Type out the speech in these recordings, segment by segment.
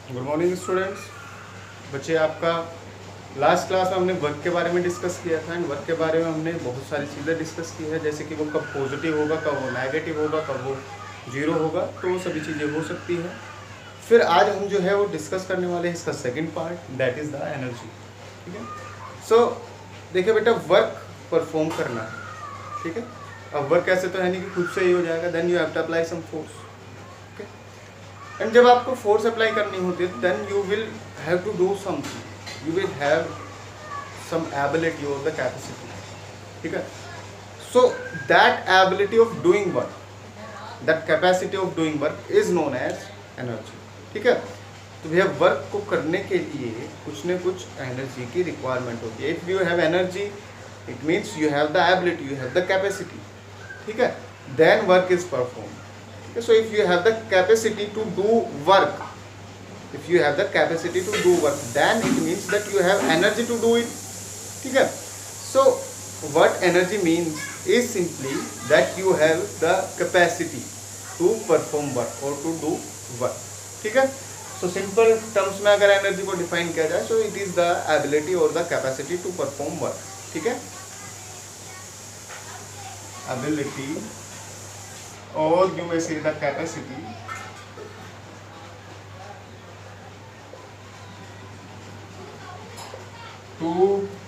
Good morning students. बच्चे, आपका last class में हमने वर्क के बारे में डिस्कस किया था एंड वर्क के बारे में हमने बहुत सारी चीज़ें डिस्कस की है, जैसे कि वो कब पॉजिटिव होगा, कब वो नेगेटिव होगा, कब वो जीरो होगा, तो वो सभी चीज़ें हो सकती है। फिर आज हम जो है वो डिस्कस करने वाले हैं इसका second part, that is the energy. ठीक है। सो देखिए बेटा, वर्क परफॉर्म करना है। ठीक है। अब वर्क ऐसे तो है नहीं कि खुद से ही हो जाएगा, then you have to apply some force. And जब आपको फोर्स अप्लाई करनी होती है, then you will have to do something, you will have some ability और द कैपेसिटी। ठीक है। So that ability of doing work, that capacity of doing work is known as energy. ठीक है। तो भैया, वर्क को करने के लिए कुछ न कुछ एनर्जी की रिक्वायरमेंट होती है। If you have energy, it means you have the ability, you have the capacity. ठीक है। Then work is perform. So if you have the capacity to do work, if you have the capacity to do work, then it means that you have energy to do it. ठीक है। So what energy means is simply that you have the capacity to perform work or to do work. ठीक है। So simple terms में अगर energy को define किया जाए, so it is the ability or the capacity to perform work. ठीक है। ability, or you may say the capacity to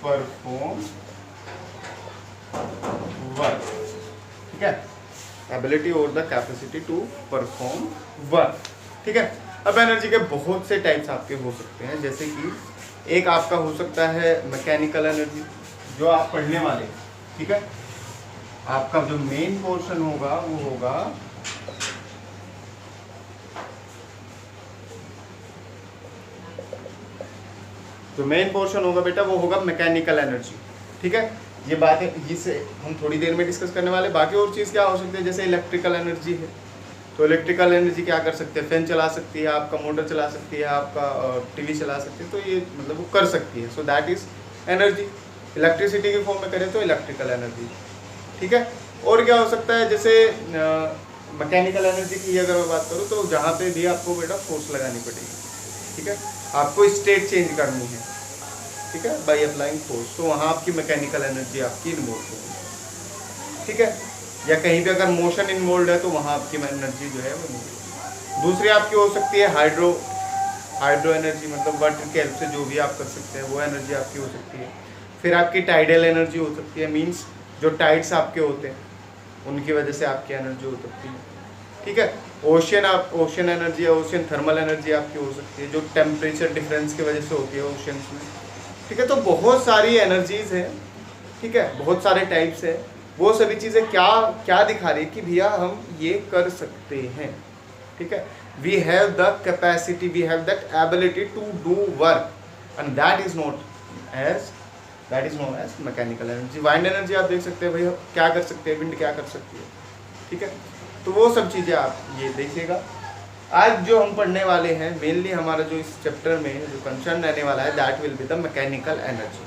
perform work. ठीक है। एबिलिटी और the capacity to perform work. ठीक है। अब एनर्जी के बहुत से टाइप्स आपके हो सकते हैं, जैसे कि एक आपका हो सकता है मैकेनिकल एनर्जी, जो आप पढ़ने वाले हैं। ठीक है। आपका जो मेन पोर्शन होगा वो होगा बेटा, वो होगा मैकेनिकल एनर्जी। ठीक है। ये बातें जिसे हम थोड़ी देर में डिस्कस करने वाले। बाकी और चीज़ क्या हो सकती है, जैसे इलेक्ट्रिकल एनर्जी है, तो इलेक्ट्रिकल एनर्जी क्या कर सकते हैं, फैन चला सकती है, आपका मोटर चला सकती है, आपका टीवी चला सकती है, तो ये मतलब वो कर सकती है। So that is energy. Electricity के फॉर्म में करें तो इलेक्ट्रिकल एनर्जी। ठीक है। और क्या हो सकता है, जैसे मैकेनिकल एनर्जी की अगर मैं बात करूँ, तो जहाँ पे भी आपको बेटा फोर्स लगानी पड़ेगी। ठीक है। आपको स्टेट चेंज करनी है, ठीक है, बाई अप्लाइंग फोर्स, तो वहाँ आपकी मैकेनिकल एनर्जी आपकी इन्वॉल्व होगी। ठीक है। या कहीं पे अगर मोशन इन्वॉल्व है, तो वहाँ आपकी एनर्जी जो है वो नहीं। दूसरी आपकी हो सकती है हाइड्रो एनर्जी, मतलब वाटर के हेल्प से जो भी आप कर सकते हैं वो एनर्जी आपकी हो सकती है। फिर आपकी टाइडल एनर्जी हो सकती है, मीन्स जो टाइड्स आपके होते हैं उनकी वजह से आपकी एनर्जी हो सकती है। ठीक है। ओशन एनर्जी या ओशन थर्मल एनर्जी आपकी हो सकती है, जो टेम्परेचर डिफरेंस की वजह से होती है ओशंस में। ठीक है। तो बहुत सारी एनर्जीज हैं। ठीक है। बहुत सारे टाइप्स है। वो सभी चीज़ें क्या क्या दिखा रही है कि भैया हम ये कर सकते हैं। ठीक है। We have the capacity, we have that ability to do work, and that is known as mechanical energy. Wind energy आप देख सकते हैं भैया, क्या कर सकते हैं, विंड क्या कर सकती है। ठीक है। तो वो सब चीज़ें आप ये देखिएगा। आज जो हम पढ़ने वाले हैं, मेनली हमारा जो इस चैप्टर में जो कंसर्न रहने वाला है, that will be the mechanical energy.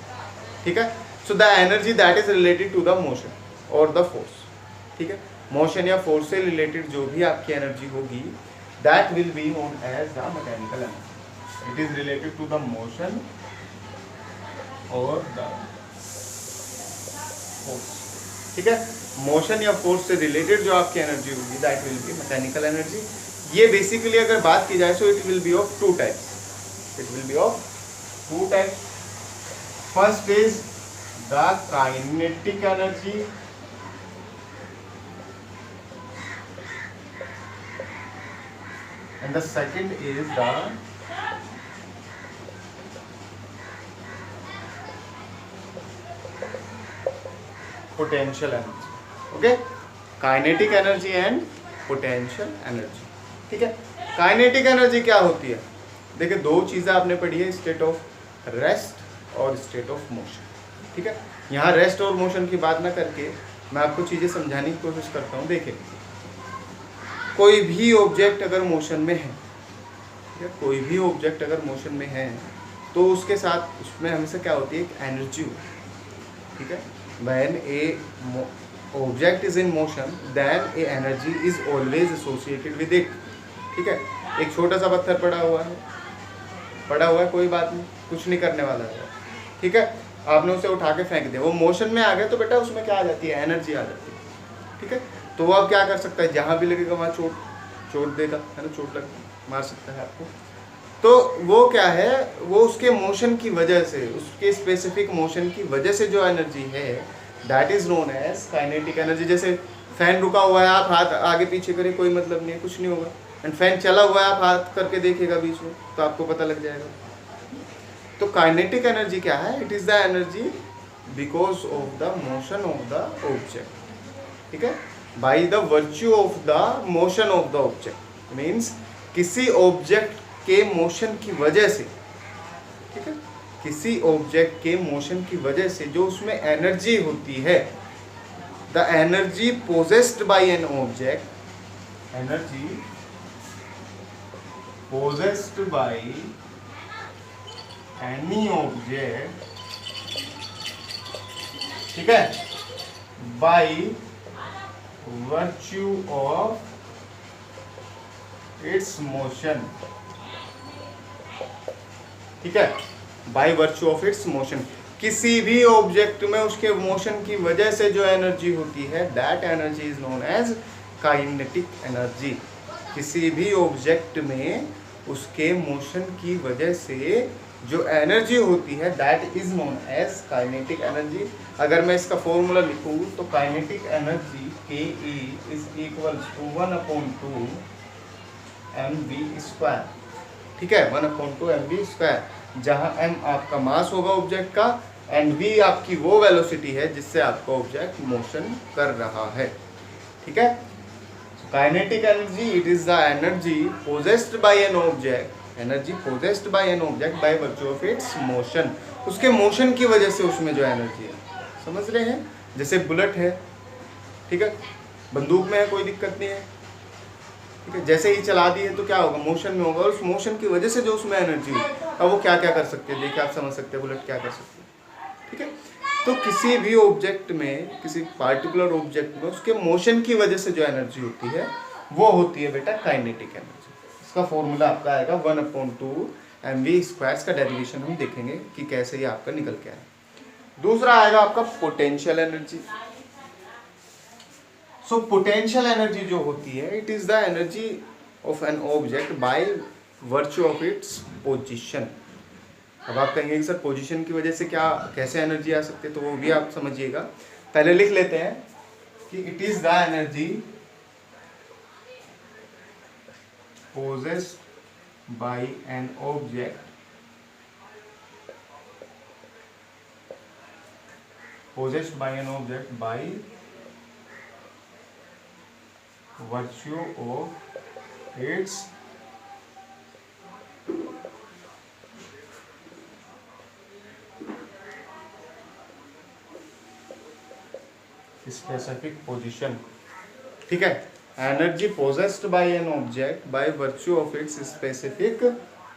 ठीक है। So the energy that is related to the motion और द फोर्स। ठीक है। मोशन या फोर्स से रिलेटेड जो भी आपकी एनर्जी होगी, that will be known as the mechanical energy. It is related to the motion और द फोर्स। ठीक है। मोशन या फोर्स से रिलेटेड जो आपकी एनर्जी होगी, that will B mechanical energy. ये बेसिकली अगर बात की जाए, so it will be of two types. It will be of two types. First is the kinetic energy, and the second is the potential energy. Okay, kinetic energy and potential energy. ठीक है। Kinetic energy क्या होती है, देखिए दो चीज़ें आपने पढ़ी है, स्टेट ऑफ रेस्ट और स्टेट ऑफ मोशन। ठीक है। यहाँ रेस्ट और मोशन की बात ना करके मैं आपको चीज़ें समझाने की कोशिश करता हूँ। देखिए, कोई भी ऑब्जेक्ट अगर मोशन में है, या कोई भी ऑब्जेक्ट अगर मोशन में है, तो उसके साथ उसमें हमेशा क्या होती है, एक एनर्जी होती है। ठीक है। When a object is in motion, then a energy is always associated with it. ठीक है। एक छोटा सा पत्थर पड़ा हुआ है, पड़ा हुआ है, कोई बात नहीं, कुछ नहीं करने वाला है, ठीक है। आपने उसे उठा के फेंक दिया, वो मोशन में आ गया तो बेटा उसमें क्या आ जाती है, एनर्जी आ जाती है, ठीक है। तो वो अब क्या कर सकता है, जहाँ भी लगेगा वहाँ चोट देगा, है ना, चोट लग मार सकता है आपको। तो वो क्या है, वो उसके मोशन की वजह से, उसके स्पेसिफिक मोशन की वजह से जो एनर्जी है, that is known as kinetic energy. जैसे फैन रुका हुआ है, आप हाथ आगे पीछे करें, कोई मतलब नहीं है, कुछ नहीं होगा। एंड फैन चला हुआ है, आप हाथ करके देखिएगा बीच में, तो आपको पता लग जाएगा। तो काइनेटिक एनर्जी क्या है, it is the energy because of the motion of the object, ठीक है, by the virtue of the motion of the object, means किसी ऑब्जेक्ट के मोशन की वजह से, ठीक है, किसी ऑब्जेक्ट के मोशन की वजह से जो उसमें एनर्जी होती है, the energy possessed by an object, energy possessed by any object, ठीक है, by virtue of its motion, ठीक है, by virtue of its motion. किसी भी ऑब्जेक्ट में उसके मोशन की वजह से जो एनर्जी होती है, that energy is known as kinetic energy. किसी भी ऑब्जेक्ट में उसके मोशन की वजह से जो एनर्जी होती है, that is known as kinetic energy. अगर मैं इसका फॉर्मूला लिखूँ तो kinetic energy K is equal to 1/2 mv², ठीक है, 1/2 mv², जहां m आपका मास होगा ऑब्जेक्ट का एंड v आपकी वो वेलोसिटी है जिससे आपका ऑब्जेक्ट मोशन कर रहा है, ठीक है। Kinetic energy, it is the energy possessed by an object, energy possessed by an object by virtue of its motion, उसके मोशन की वजह से उसमें जो एनर्जी है, समझ रहे हैं। जैसे बुलेट है, ठीक है, बंदूक में है, कोई दिक्कत नहीं है, ठीक है, जैसे ही चला दी है तो क्या होगा, मोशन में होगा, और उस मोशन की वजह से जो उसमें एनर्जी होगी, अब वो क्या क्या कर सकते हैं, देखिए आप समझ सकते हैं बुलेट क्या कर सकते हैं, ठीक है। तो किसी भी ऑब्जेक्ट में, किसी पार्टिकुलर ऑब्जेक्ट में उसके मोशन की वजह से जो एनर्जी होती है वो होती है बेटा काइनेटिक एनर्जी। इसका फॉर्मूला आपका आएगा 1/2 mv², का डेरिवेशन हम देखेंगे कि कैसे ये आपका निकल के आए। दूसरा आएगा आपका potential energy. So potential energy जो होती है, it is the energy of an object by virtue of its position. अब आप कहेंगे कि सर पोजीशन की वजह से क्या, कैसे एनर्जी आ सकती है, तो वो भी आप समझिएगा। पहले लिख लेते हैं कि it is the energy possessed by an object, possessed by an object by virtue of its specific position, ठीक है, energy possessed by an object by virtue of its specific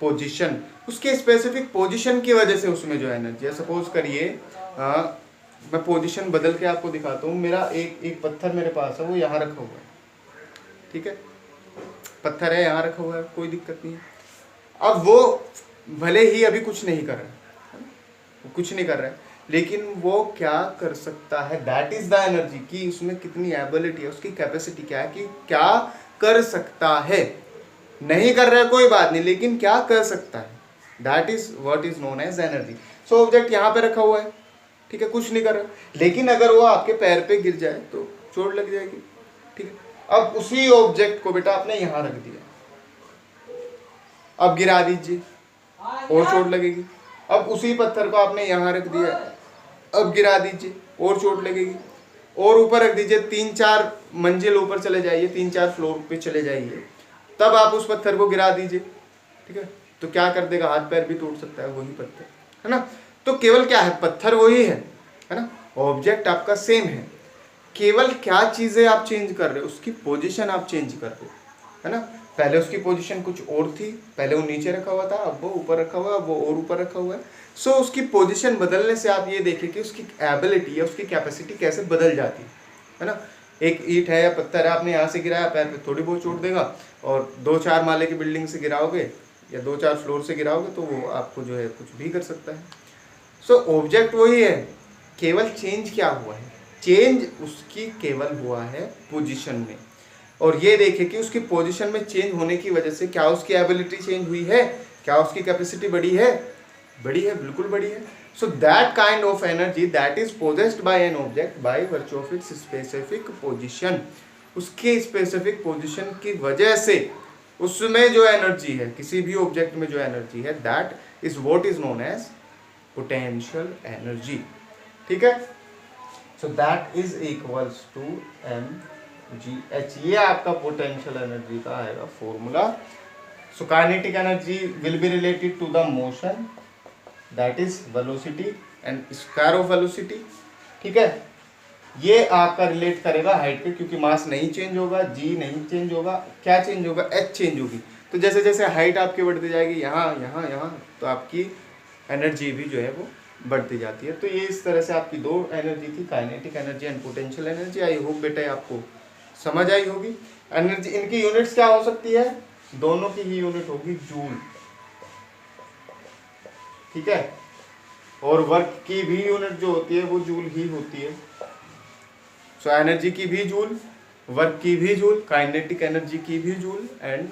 position, उसके स्पेसिफिक पोजीशन की वजह से उसमें जो energy है। Suppose करिए मैं पोजीशन बदल के आपको दिखाता हूँ। मेरा एक पत्थर मेरे पास है, वो यहाँ रखा हुआ है, ठीक है, पत्थर है यहाँ रखा हुआ है, कोई दिक्कत नहीं है। अब वो भले ही अभी कुछ नहीं कर रहा है, वो कुछ नहीं कर रहा है, लेकिन वो क्या कर सकता है, दैट इज द एनर्जी, कि उसमें कितनी एबिलिटी है, उसकी कैपेसिटी क्या है, कि क्या कर सकता है। नहीं कर रहा है कोई बात नहीं, लेकिन क्या कर सकता है, that is what is known as energy. So object यहाँ पे रखा हुआ है, ठीक है, कुछ नहीं कर रहा, लेकिन अगर वो आपके पैर पे गिर जाए तो चोट लग जाएगी, ठीक है। अब उसी ऑब्जेक्ट को बेटा आपने यहाँ रख दिया, अब गिरा दीजिए और चोट लगेगी। अब उसी पत्थर को आपने यहाँ रख दिया, अब गिरा दीजिए और चोट लगेगी। और ऊपर रख दीजिए, 3-4 मंजिल ऊपर चले जाइए, 3-4 फ्लोर पे चले जाइए, तब आप उस पत्थर को गिरा दीजिए, ठीक है, तो क्या कर देगा, हाथ पैर भी टूट सकता है, वही पत्थर है ना। तो केवल क्या है, पत्थर वही है ना, ऑब्जेक्ट आपका सेम है, केवल क्या चीज़ें आप चेंज कर रहे हो, उसकी पोजीशन आप चेंज कर रहे हो, है ना। पहले उसकी पोजीशन कुछ और थी, पहले वो नीचे रखा हुआ था, अब वो ऊपर रखा हुआ है, अब वो और ऊपर रखा हुआ है। सो उसकी पोजीशन बदलने से आप ये देखें कि उसकी एबिलिटी या उसकी कैपेसिटी कैसे बदल जाती है ना। एक ईंट है या पत्थर है, आपने यहाँ से गिराया, पैर पे थोड़ी बहुत चोट देगा, और 2-4 माले की बिल्डिंग से गिराओगे या 2-4 फ्लोर से गिराओगे तो वो आपको जो है कुछ भी कर सकता है। सो ऑब्जेक्ट वही है, केवल चेंज क्या हुआ है, चेंज उसकी केवल हुआ है पोजीशन में। और ये देखे कि उसकी पोजीशन में चेंज होने की वजह से क्या उसकी एबिलिटी चेंज हुई है, क्या उसकी कैपेसिटी बढ़ी है, बिल्कुल बढ़ी है। So that kind of energy that is possessed by an object by virtue of its specific position, उसके स्पेसिफिक पोजीशन की वजह से उसमें जो एनर्जी है, किसी भी ऑब्जेक्ट में जो एनर्जी है, that is what is known as potential energy. ठीक है, so that is equals to mgh, ये आपका पोटेंशियल एनर्जी का आएगा formula. So kinetic energy will be related to the motion, that is velocity and square of velocity. ठीक है, ये आपका रिलेट करेगा हाइट पे, क्योंकि मास नहीं चेंज होगा, जी नहीं चेंज होगा, क्या चेंज होगा, एच चेंज होगी। तो जैसे जैसे हाइट आपकी बढ़ती जाएगी, यहाँ यहाँ यहाँ, तो आपकी एनर्जी भी जो है वो बढ़ती जाती है। तो ये इस तरह से आपकी दो एनर्जी थी, kinetic energy and potential energy. I hope बेटा आपको समझ आई होगी। एनर्जी, इनकी यूनिट्स क्या हो सकती है, दोनों की ही यूनिट होगी जूल। ठीक है, और वर्क की भी यूनिट जो होती है वो जूल ही होती है। सो एनर्जी की भी जूल, वर्क की भी जूल, काइनेटिक एनर्जी की भी जूल एंड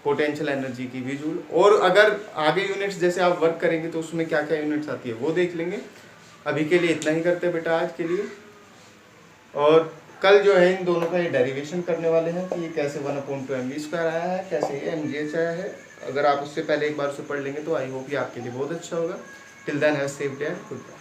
पोटेंशियल एनर्जी की भी जूल। और अगर आगे यूनिट्स जैसे आप वर्क करेंगे तो उसमें क्या क्या यूनिट्स आती है वो देख लेंगे। अभी के लिए इतना ही करते हैं बेटा आज के लिए, और कल जो है इन दोनों का ये डेरिवेशन करने वाले हैं कि ये कैसे 1/2mv² आया है, कैसे ये mgh आया है। अगर आप उससे पहले एक बार उसे पढ़ लेंगे तो आई होप ये आपके लिए बहुत अच्छा होगा। Till then have a safe day and good bye.